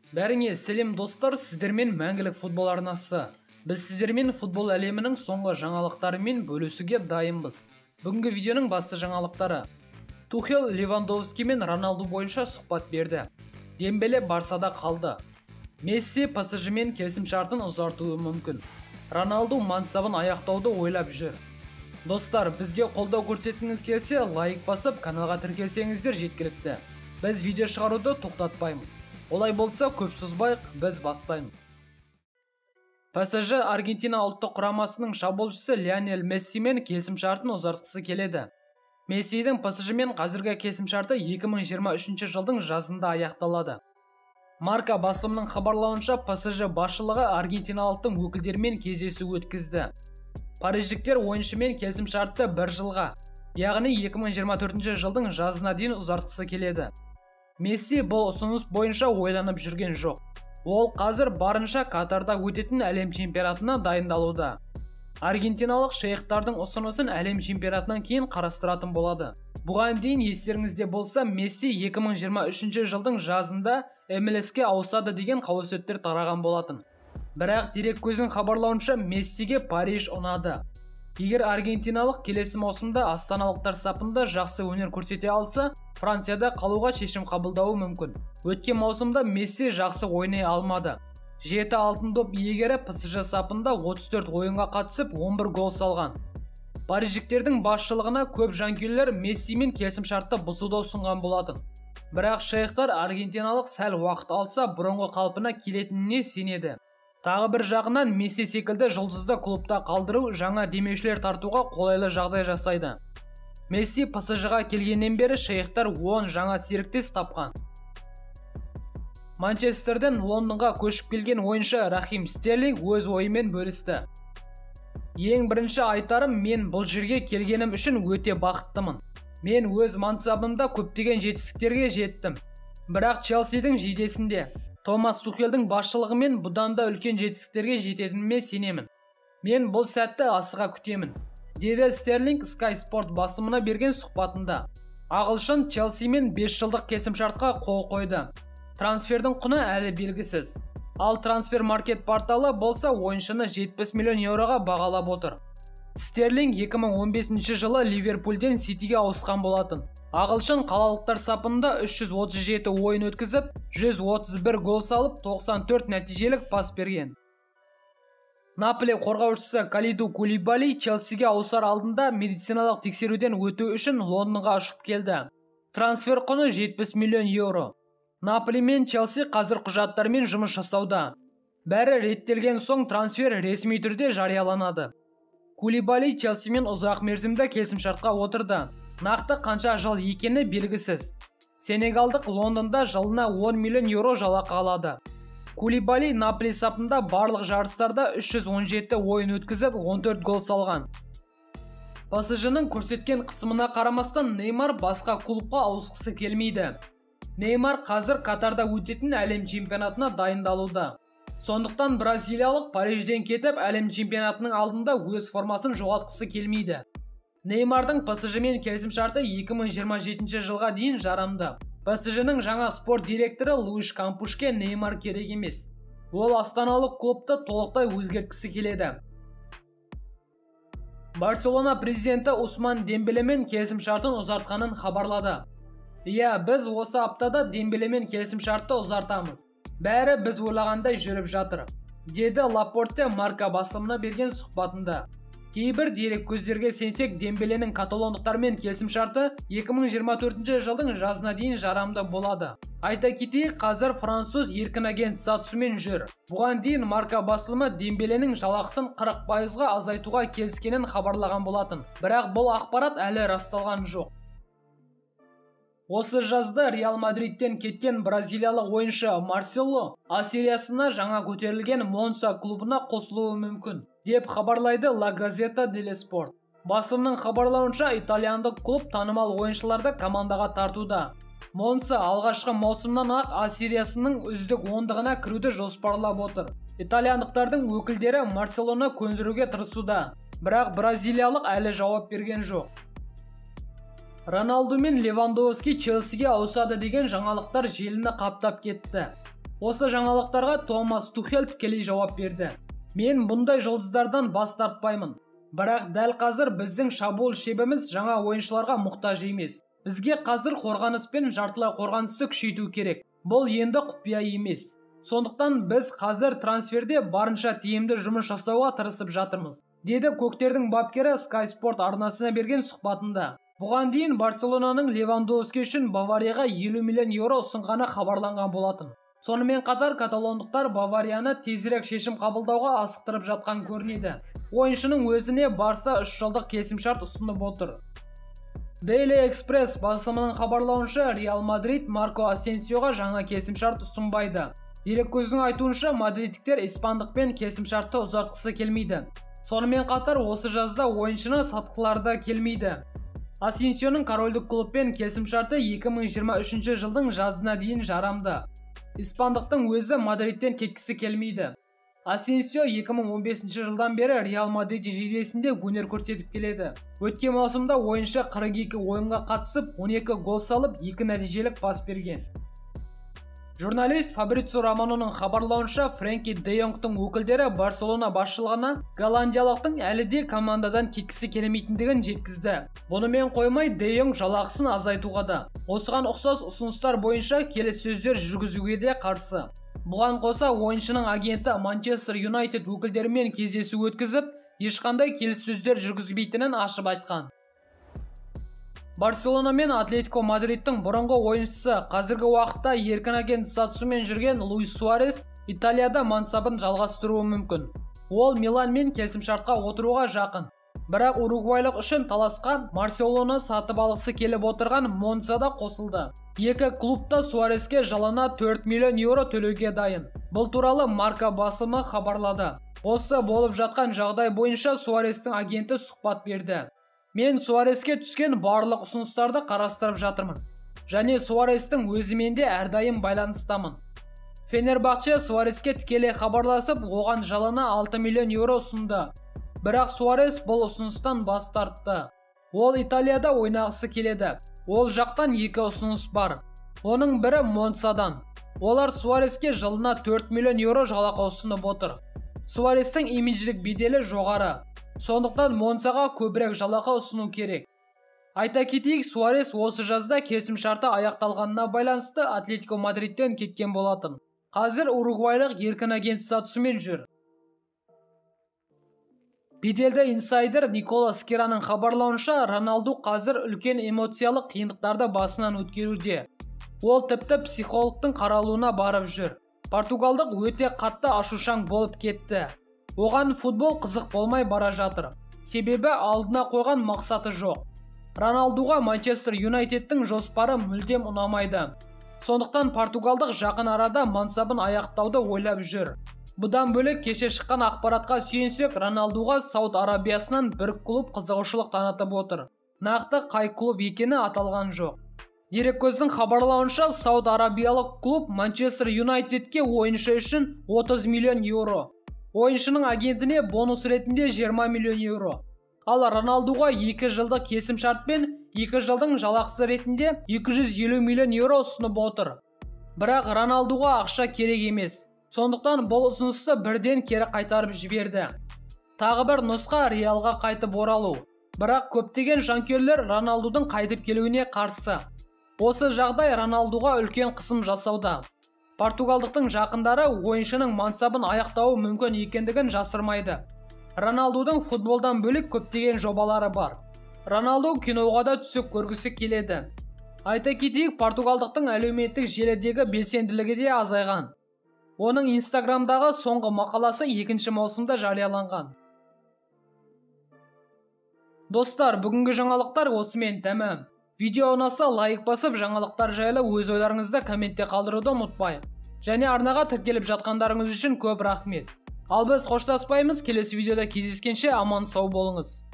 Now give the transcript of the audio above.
Бәріңе сәлем достар, сіздермен мәңгілік футбол арнасы. Біз сіздермен футбол әлемінің соңғы жаңалықтарымен бөлісуге дайынбыз. Бүгінгі видеоның басты жаңалықтары. Тухел Левандовски мен Роналду бойынша сұхбат берді. Дембеле Барсада қалды. Месси PSG-мен келісімшартын ұзартуы мүмкін. Роналду мансабын аяқтауды ойлап жүр. Достар, бізге қолдау көрсеткіңіз келсе, лайк басып, каналға тіркелсеңіздер жеткілікті. Біз видео шығаруды тоқтатпаймыз. Олай болса, көп созбайық, біз бастаймыз. PSG Аргентина ұлттық құрамасының шабуылшысы Лионель Мессимен келісімшартын ұзартқысы келеді. Мессидің PSG-мен қазіргі келісімшарты 2023 жылдың жазында аяқталады. Марка басылымының хабарлауынша, PSG басшылығы аргентиналықтың өкілдерімен кездесу өткізді. Париждіктер ойыншымен келісімшартты 1 жылға, яғни 2024 жылдың жазына дейін ұзартқысы келеді. Месси бұл ұсыныс бойынша ойланып жүрген жоқ. Ол қазір барынша Катарда өтетін әлем чемпионатына дайындалуда. Аргентиналық шейхтардың ұсынысын әлем чемпионатынан кейін қарастыратын болады. Бұған дейін естеріңізде болса, Месси 2023 жылдың жазында MLS-ке ауысады деген қауесеттер тараған болатын. Бірақ дерек көзінің хабарлауынша, Мессиге Париж ұнады. Егер аргентиналық келесі маусымда астаналықтар сапында жақсы өнер көрсете алса, Францияда қалуға шешім қабылдауы мүмкін. Өткен маусымда Месси жақсы ойнай алмады. 7 алтын доп иегері PSG сапында 34 ойынға қатысып 11 гол салған. Париждіктердің басшылығына көп жанкүйерлер Мессимен келісімшартты бұзуды ұсынған болатын. Бірақ шейхтар аргентиналық сәл уақыт алса, бұрынғы қалпына келетініне сенеді. Тағы бір жағынан Месси секілді жұлдызды клубта қалдыру жаңа демеушілер тартуға қолайлы жағдай жасайды. Месси PSG-ға келгеннен бері шейхтар 10 жаңа серіктес тапқан. Манчестерден Лондонға көшіп келген ойыншы Рахим Стерлинг өз ойымен бөлісті. Ең бірінші айтарым, мен бұл жерге келгенім үшін өте бақыттымын. Мен өз мансабымда көптеген жетістіктерге жеттім. Бірақ Челсидің жейдесінде Томас Тухелдің басшылығымен бұдан да үлкен жетістіктерге жететініме сенемін. Мен бұл сәтті асыға күтемін, деді Стерлинг Sky Sport басылымына берген сұхбатында. Ағылшын Челсимен 5 жылдық келісімшартқа қол қойды. Трансфердің құны әлі белгісіз. Ал трансфер маркет порталы болса ойыншыны 70 миллион еуроға бағалап отыр. Стерлинг 2015 жылы Ливерпульден Ситиге ауысқан болатын. Ағылшын қалалықтар сапында 337 ойын өткізіп, 131 гол салып, 94 нәтижелік пас берген. Наполи қорғаушысы Калиду Кулибали Челсиге ауысар алдында медициналық тексеруден өту үшін Лондонға ұшып келді. Трансфер құны 70 миллион еуро. Наполи мен Челси қазір құжаттармен жұмыс жасауда. Бәрі реттелген соң трансфер ресми түрде жарияланады. Кулибали Челсимен ұзақ мерзімді келісімшартқа отырды. Нақты қанша жыл екені белгісіз. Сенегалдық Лондонда жылына 10 миллион еуро жалақы алады. Кулибали Наполи сапында барлық жарыстарда 317 ойын өткізіп, 14 гол салған. PSG-ның көрсеткен қысымына қарамастан Неймар басқа клубқа ауысқысы келмейді. Неймар қазір Катарда өтетін әлем чемпионатына дайындалуда. Сондықтан бразилиялық Парижден кетіп, әлем чемпионатының алдында өз формасын жоғалтқысы келмейді. Неймардың PSG-мен келісімшарты 2027 жылға дейін жарамды. PSG-ның жаңа спорт директоры Луиш Кампушке Неймар керек емес. Ол астаналық клубты толықтай өзгерткісі келеді. Барселона президенті Усман Дембелемен келісімшартын ұзартқанын хабарлады. Иә, біз осы аптада Дембелемен келісімшартты ұзартамыз. Бәрі біз ойлағандай жүріп жатыр, деді Лапорте Марка басылымына берген сұхбатында. Кейбір дерек көздерге сенсек, Дембеленің каталондықтармен келісімшарты 2024 жылдың жазына дейін жарамды болады. Айта кетейік, қазір француз еркін агент сатысымен жүр. Бұған дейін Марка басылымы Дембеленің жалақысын 40%-ға азайтуға келіскенін хабарлаған болатын. Бірақ бұл ақпарат әлі расталған жоқ. Осы жазда Реал Мадридтен кеткен бразилиялық ойыншы Марсело А сериясына жаңа көтерілген Монса клубына қосылуы мүмкін, деп хабарлайды La Gazzetta dello Sport. Басылымның хабарлауынша, итальяндық клуб танымал ойыншыларды командаға тартуда. Монса алғашқы маусымнан ақ А сериясының үздік ондығына кіруді жоспарлап отыр. Итальяндықтардың өкілдері Марселоны көндіруге тырысуда, бірақ бразилиялық әлі жауап берген жоқ. Роналду мен Левандовски Челсиге ауысады деген жаңалықтар желіні қаптап кетті. Осы жаңалықтарға Томас Тухель тікелей жауап берді. Мен бұндай жұлдыздардан бас тартпаймын. Бірақ дәл қазір біздің шабуыл шебіміз жаңа ойыншыларға мұқтаж емес. Бізге қазір қорғаныс пен жартылай қорғанысты күшейту керек. Бұл енді құпия емес. Сондықтан біз қазір трансферде барынша тиімді жұмыс жасауға тырысып жатырмыз, деді Көктердің бапкері Sky Sport арнасына берген сұхбатында. Бұған дейін Барселонаның Левандовски үшін Баварияға 50 миллион еуро ұсынғаны хабарланған болатын. Сонымен қатар каталондықтар Баварияны тезірек шешім қабылдауға асықтырып жатқан көрінеді. Ойыншының өзіне Барса 3 жылдық келісімшарт ұсынып отыр. Daily Express басылымының хабарлауынша Реал Мадрид Марко Асенсиоға жаңа келісімшарт ұсынбайды. Дереккөздің айтуынша мадридтіктер испандықпен келісімшартты ұзартқысы келмейді. Сонымен қатар осы жазда ойыншыны сатқыларда келмейді. Асенсионың корольдік клубпен келісімшарты 2023 жылдың жазына дейін жарамды. Испандықтың өзі Мадридтен кеткісі келмейді. Асенсио 2015 жылдан бері Реал Мадрид жейдесінде өнер көрсетіп келеді. Өткен маусымда ойыншы 42 ойынға қатысып, 12 гол салып, 2 нәтижелік пас берген. Журналист Фабрицио Романоның хабарлауынша Френки де Йонгтың өкілдері Барселона басшылығына голландиялықтың әлі де командадан кеткісі келмейтіндігін жеткізді. Бұнымен қоймай, де Йонг жалақысын азайтуға да. Осыған ұқсас ұсыныстар бойынша келіссөздер жүргізуге де қарсы. Бұған қоса ойыншының агенті Манчестер Юнайтед өкілдерімен кездесу өткізіп, ешқандай келіссөздер жүргізбейтінін ашып айтқан. Барселона мен Атлетико Мадридтің бұрынғы ойыншысы қазіргі уақытта еркін агент статусымен жүрген Луис Суарес Италияда мансабын жалғастыруы мүмкін. Ол Милан мен келісімшартқа отыруға жақын. Бірақ уругвайлық үшін таласқа Марселоны сатып алғысы келіп отырған Монца да қосылды. Екі клубта Суареске жылына 4 миллион еуро төлеуге дайын. Бұл туралы Марка басылымы хабарлады. Осы болып жатқан жағдай бойынша Суарестің агенті сұхбат берді. Мен Суареске түскен барлық ұсыныстарды қарастырып жатырмын. Және Суарестің өзімен де әрдайым байланыстамын. Фенербахче Суареске тікелей хабарласып, оған жылына 6 миллион еуро ұсынды. Бірақ Суарес бұл ұсыныстан бас тартты. Ол Италияда ойнағысы келеді. Ол жақтан 2 ұсыныс бар. Оның бірі Монсадан. Олар Суареске жылына 4 миллион еуро жалақы ұсынып отыр. Суарестің имидждік беделі жоғары. Сондықтан Монсаға көбірек жалақы ұсыну керек. Айта кетейік, Суарес осы жазда келісімшарты аяқталғанына байланысты Атлетико Мадридтен кеткен болатын. Қазір уругвайлық еркін агент статусымен жүр. Беделді инсайдер Никола Скираның хабарлауынша, Роналду қазір үлкен эмоциялық қиындықтарды басынан өткеруде. Ол тіпті психологтың қаралуына барып жүр. Португалдық өте қатты ашушаң болып кетті. Оған футбол қызық болмай бара жатыр. Себебі алдына қойған мақсаты жоқ. Роналдуға Манчестер Юнайтедтің жоспары мүлдем ұнамайды. Сондықтан португалдық жақын арада мансабын аяқтауды ойлап жүр. Бұдан бөлек кеше шыққан ақпаратқа сүйенсек, Роналдуға Сауд Арабиясынан бір клуб қызығушылық танытып отыр. Нақты қай клуб екені аталған жоқ. Дереккөздің хабарлауынша, Сауд Арабиялық клуб Манчестер Юнайтедке ойыншы үшін 30 миллион еуро. Ойыншының агентіне бонус ретінде 20 миллион еуро. Ал Роналдуға 2 жылдық келісімшарт пен 2 жылдың жалақысы ретінде 250 миллион еуро ұсынып отыр. Бірақ Роналдуға ақша керек емес. Сондықтан бұл ұсынысты бірден кері қайтарып жіберді. Тағы бір нұсқа Реалға қайтып оралу. Бірақ көптеген жанкүйерлер Роналдудың қайтып келуіне қарсы. Осы жағдай Роналдуға үлкен қысым жасауда. Португалдықтың жақындары ойыншының мансабын аяқтауы мүмкін екендігін жасырмайды. Роналдудың футболдан бөлек көптеген жобалары бар. Роналду киноға да түсіп көргісі келеді. Айта кетейік, португалдықтың әлеуметтік желідегі белсенділігі де азайған. Оның Инстаграмдағы соңғы мақаласы 2 маусымда жарияланған. Достар, бүгінгі жаңалықтар осымен тәмам. Видео ұнаса лайк басып, жаңалықтар жайлы өз ойларыңызды комментте қалдыруды ұмытпайық. Және арнаға тіркеліп жатқандарыңыз үшін көп рахмет. Ал біз қоштаспаймыз, келесі видеода кездескенше аман сау болыңыз.